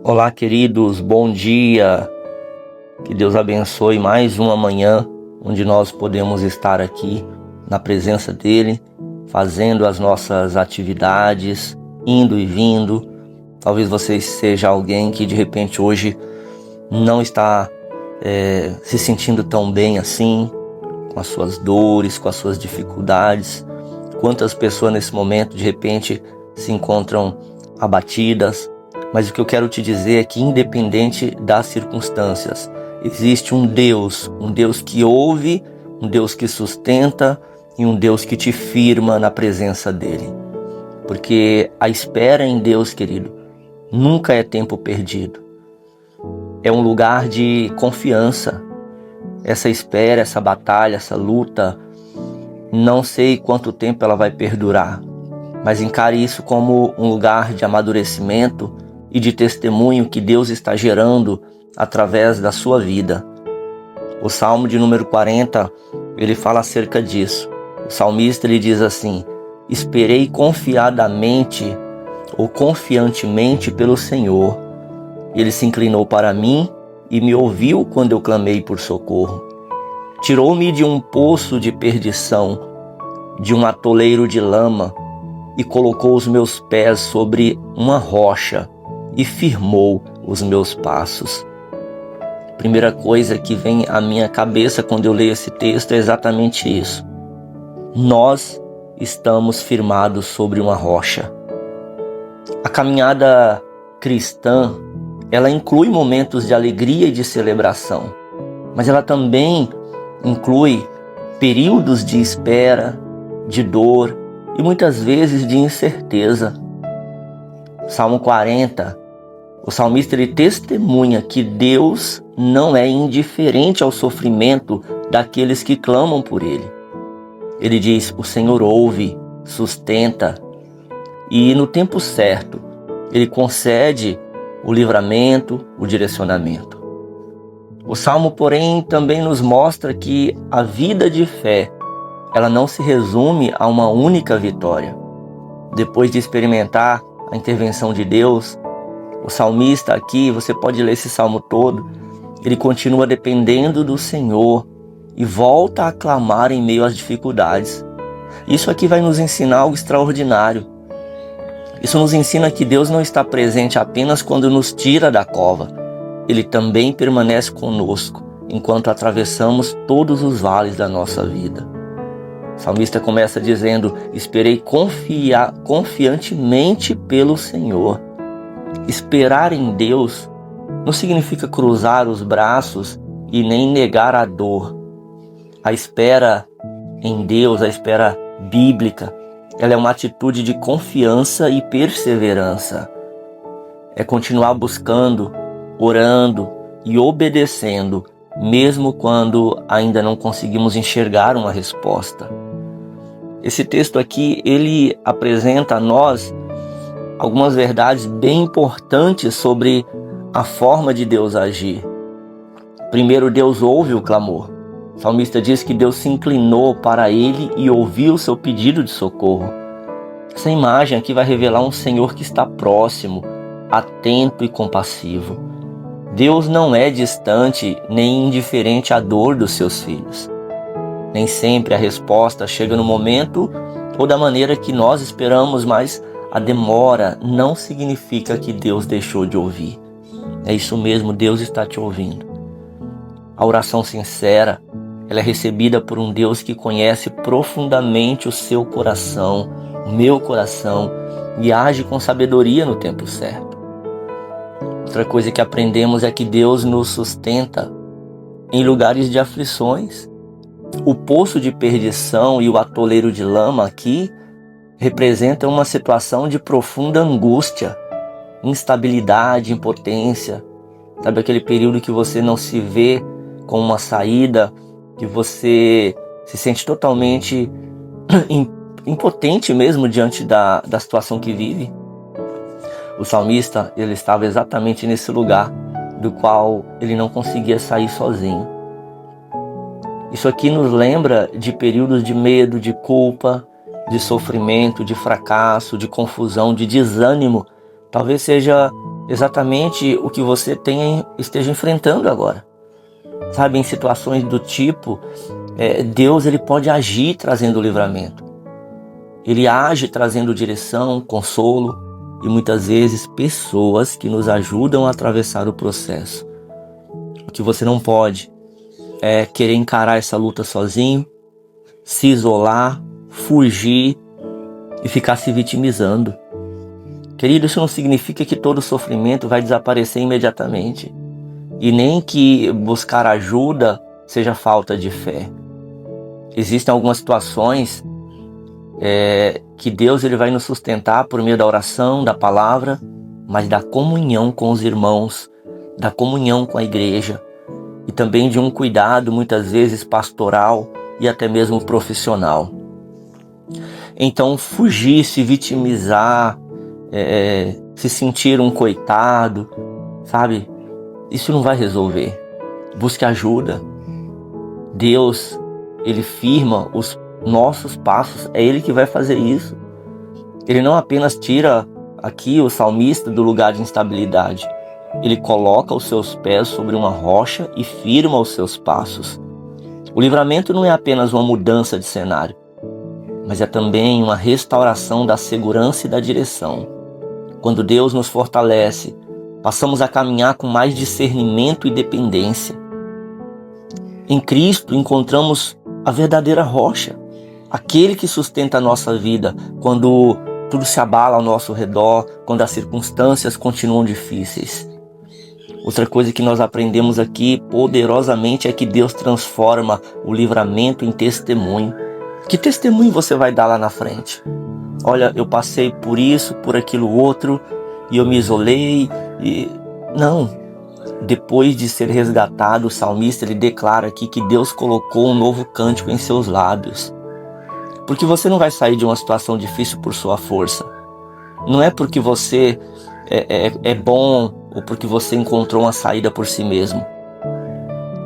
Olá, queridos, bom dia. Que Deus abençoe mais uma manhã onde nós podemos estar aqui na presença dEle, fazendo as nossas atividades, indo e vindo. Talvez você seja alguém que de repente hoje não está se sentindo tão bem assim, com as suas dores, com as suas dificuldades. Quantas pessoas nesse momento de repente se encontram abatidas. Mas o que eu quero te dizer é que, independente das circunstâncias, existe um Deus que ouve, um Deus que sustenta e um Deus que te firma na presença dele. Porque a espera em Deus, querido, nunca é tempo perdido. É um lugar de confiança. Essa espera, essa batalha, essa luta, não sei quanto tempo ela vai perdurar, mas encare isso como um lugar de amadurecimento e de testemunho que Deus está gerando através da sua vida. O Salmo de número 40, ele fala acerca disso. O salmista, ele diz assim: esperei confiadamente ou confiantemente pelo Senhor. Ele se inclinou para mim e me ouviu quando eu clamei por socorro. Tirou-me de um poço de perdição, de um atoleiro de lama, e colocou os meus pés sobre uma rocha e firmou os meus passos. Primeira coisa que vem à minha cabeça quando eu leio esse texto é exatamente isso. Nós estamos firmados sobre uma rocha. A caminhada cristã, ela inclui momentos de alegria e de celebração, mas ela também inclui períodos de espera, de dor e muitas vezes de incerteza. Salmo 40, o salmista ele testemunha que Deus não é indiferente ao sofrimento daqueles que clamam por Ele. Ele diz: o Senhor ouve, sustenta e no tempo certo Ele concede o livramento, o direcionamento. O Salmo, porém, também nos mostra que a vida de fé, ela não se resume a uma única vitória. Depois de experimentar a intervenção de Deus, o salmista aqui, você pode ler esse salmo todo, ele continua dependendo do Senhor e volta a clamar em meio às dificuldades. Isso aqui vai nos ensinar algo extraordinário. Isso nos ensina que Deus não está presente apenas quando nos tira da cova. Ele também permanece conosco enquanto atravessamos todos os vales da nossa vida. O salmista começa dizendo: esperei confiantemente pelo Senhor. Esperar em Deus não significa cruzar os braços e nem negar a dor. A espera em Deus, a espera bíblica, ela é uma atitude de confiança e perseverança. É continuar buscando, orando e obedecendo, mesmo quando ainda não conseguimos enxergar uma resposta. Esse texto aqui, ele apresenta a nós algumas verdades bem importantes sobre a forma de Deus agir. Primeiro, Deus ouve o clamor. O salmista diz que Deus se inclinou para ele e ouviu o seu pedido de socorro. Essa imagem aqui vai revelar um Senhor que está próximo, atento e compassivo. Deus não é distante nem indiferente à dor dos seus filhos. Nem sempre a resposta chega no momento ou da maneira que nós esperamos, mas a demora não significa que Deus deixou de ouvir. É isso mesmo, Deus está te ouvindo. A oração sincera, ela é recebida por um Deus que conhece profundamente o seu coração, o meu coração, e age com sabedoria no tempo certo. Outra coisa que aprendemos é que Deus nos sustenta em lugares de aflições. O poço de perdição e o atoleiro de lama aqui representam uma situação de profunda angústia, instabilidade, impotência. Sabe aquele período que você não se vê com uma saída, que você se sente totalmente impotente mesmo diante da situação que vive? O salmista, ele estava exatamente nesse lugar do qual ele não conseguia sair sozinho. Isso aqui nos lembra de períodos de medo, de culpa, de sofrimento, de fracasso, de confusão, de desânimo. Talvez seja exatamente o que você esteja enfrentando agora. Sabe, em situações do tipo, Deus ele pode agir trazendo livramento. Ele age trazendo direção, consolo e muitas vezes pessoas que nos ajudam a atravessar o processo. O que você não pode é querer encarar essa luta sozinho, se isolar, fugir e ficar se vitimizando. Querido, isso não significa que todo sofrimento vai desaparecer imediatamente. E nem que buscar ajuda seja falta de fé. Existem algumas situações que Deus ele vai nos sustentar por meio da oração, da palavra, mas da comunhão com os irmãos, da comunhão com a igreja e também de um cuidado muitas vezes pastoral e até mesmo profissional. Então fugir, se vitimizar, se sentir um coitado, sabe? Isso não vai resolver. Busque ajuda. Deus, ele firma os nossos passos. É ele que vai fazer isso. Ele não apenas tira aqui o salmista do lugar de instabilidade. Ele coloca os seus pés sobre uma rocha e firma os seus passos. O livramento não é apenas uma mudança de cenário, mas é também uma restauração da segurança e da direção. Quando Deus nos fortalece, passamos a caminhar com mais discernimento e dependência. Em Cristo encontramos a verdadeira rocha, aquele que sustenta a nossa vida quando tudo se abala ao nosso redor, quando as circunstâncias continuam difíceis. Outra coisa que nós aprendemos aqui poderosamente é que Deus transforma o livramento em testemunho. Que testemunho você vai dar lá na frente? Olha, eu passei por isso, por aquilo outro, e eu me isolei. Não. Depois de ser resgatado, o salmista ele declara aqui que Deus colocou um novo cântico em seus lábios. Porque você não vai sair de uma situação difícil por sua força. Não é porque você é bom ou porque você encontrou uma saída por si mesmo.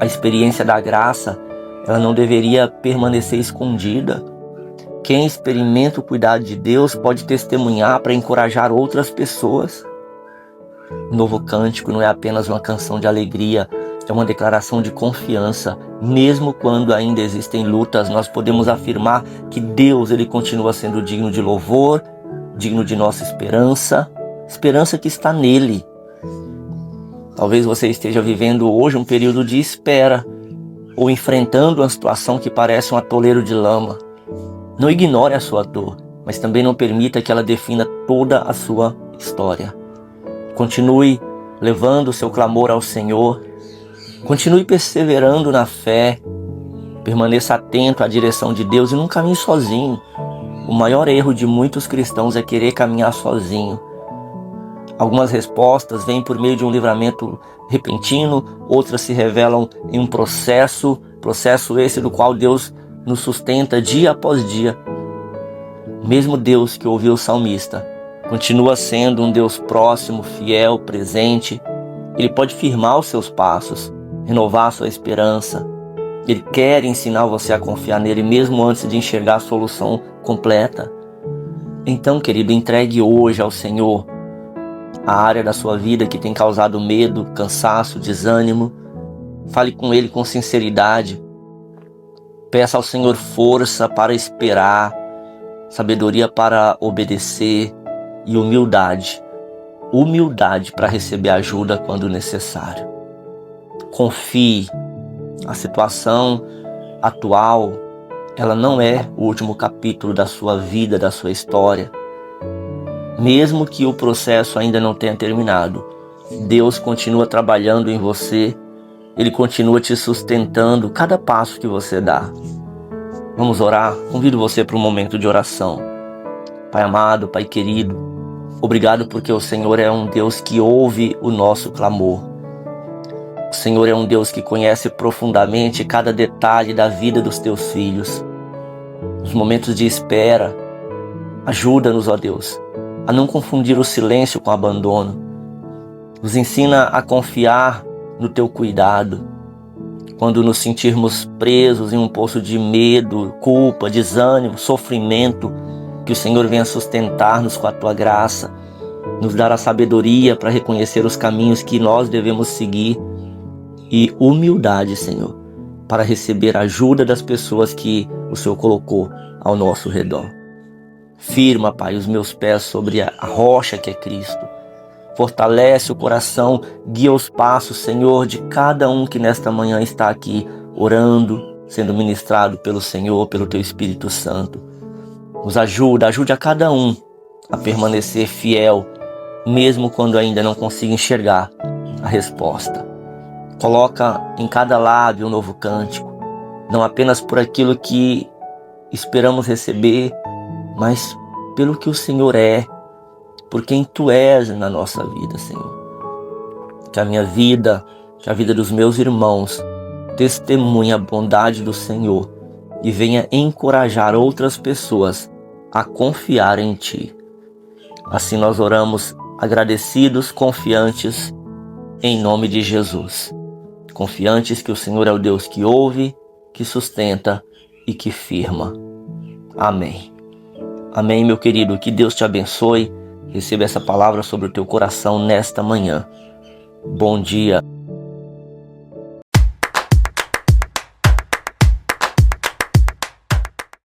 A experiência da graça, ela não deveria permanecer escondida. Quem experimenta o cuidado de Deus pode testemunhar para encorajar outras pessoas. O novo cântico não é apenas uma canção de alegria, é uma declaração de confiança. Mesmo quando ainda existem lutas, nós podemos afirmar que Deus ele continua sendo digno de louvor, digno de nossa esperança, esperança que está nele. Talvez você esteja vivendo hoje um período de espera, ou enfrentando uma situação que parece um atoleiro de lama. Não ignore a sua dor, mas também não permita que ela defina toda a sua história. Continue levando o seu clamor ao Senhor. Continue perseverando na fé. Permaneça atento à direção de Deus e não caminhe sozinho. O maior erro de muitos cristãos é querer caminhar sozinho. Algumas respostas vêm por meio de um livramento repentino, outras se revelam em um processo esse do qual Deus nos sustenta dia após dia. Mesmo Deus que ouviu o salmista, continua sendo um Deus próximo, fiel, presente. Ele pode firmar os seus passos, renovar a sua esperança. Ele quer ensinar você a confiar nele mesmo antes de enxergar a solução completa. Então, querido, entregue hoje ao Senhor a área da sua vida que tem causado medo, cansaço, desânimo. Fale com Ele com sinceridade. Peça ao Senhor força para esperar, sabedoria para obedecer e humildade. Humildade para receber ajuda quando necessário. Confie. A situação atual, ela não é o último capítulo da sua vida, da sua história. Mesmo que o processo ainda não tenha terminado, Deus continua trabalhando em você. Ele continua te sustentando cada passo que você dá. Vamos orar? Convido você para um momento de oração. Pai amado, Pai querido, obrigado porque o Senhor é um Deus que ouve o nosso clamor. O Senhor é um Deus que conhece profundamente cada detalhe da vida dos teus filhos. Nos momentos de espera, ajuda-nos, ó Deus, a não confundir o silêncio com o abandono. Nos ensina a confiar no teu cuidado. Quando nos sentirmos presos em um poço de medo, culpa, desânimo, sofrimento, que o Senhor venha sustentar-nos com a tua graça. nos dar a sabedoria para reconhecer os caminhos que nós devemos seguir e humildade, Senhor, para receber a ajuda das pessoas que o Senhor colocou ao nosso redor. Firma, Pai, os meus pés sobre a rocha que é Cristo. Fortalece o coração, guia os passos, Senhor, de cada um que nesta manhã está aqui orando, sendo ministrado pelo Senhor, pelo Teu Espírito Santo. Nos ajude a cada um a permanecer fiel, mesmo quando ainda não consiga enxergar a resposta. Coloca em cada lábio um novo cântico, não apenas por aquilo que esperamos receber, mas pelo que o Senhor é, por quem Tu és na nossa vida, Senhor. Que a minha vida, que a vida dos meus irmãos testemunhe a bondade do Senhor e venha encorajar outras pessoas a confiar em Ti. Assim nós oramos agradecidos, confiantes, em nome de Jesus. Confiantes que o Senhor é o Deus que ouve, que sustenta e que firma. Amém. Amém, meu querido. Que Deus te abençoe. Receba essa palavra sobre o teu coração nesta manhã. Bom dia.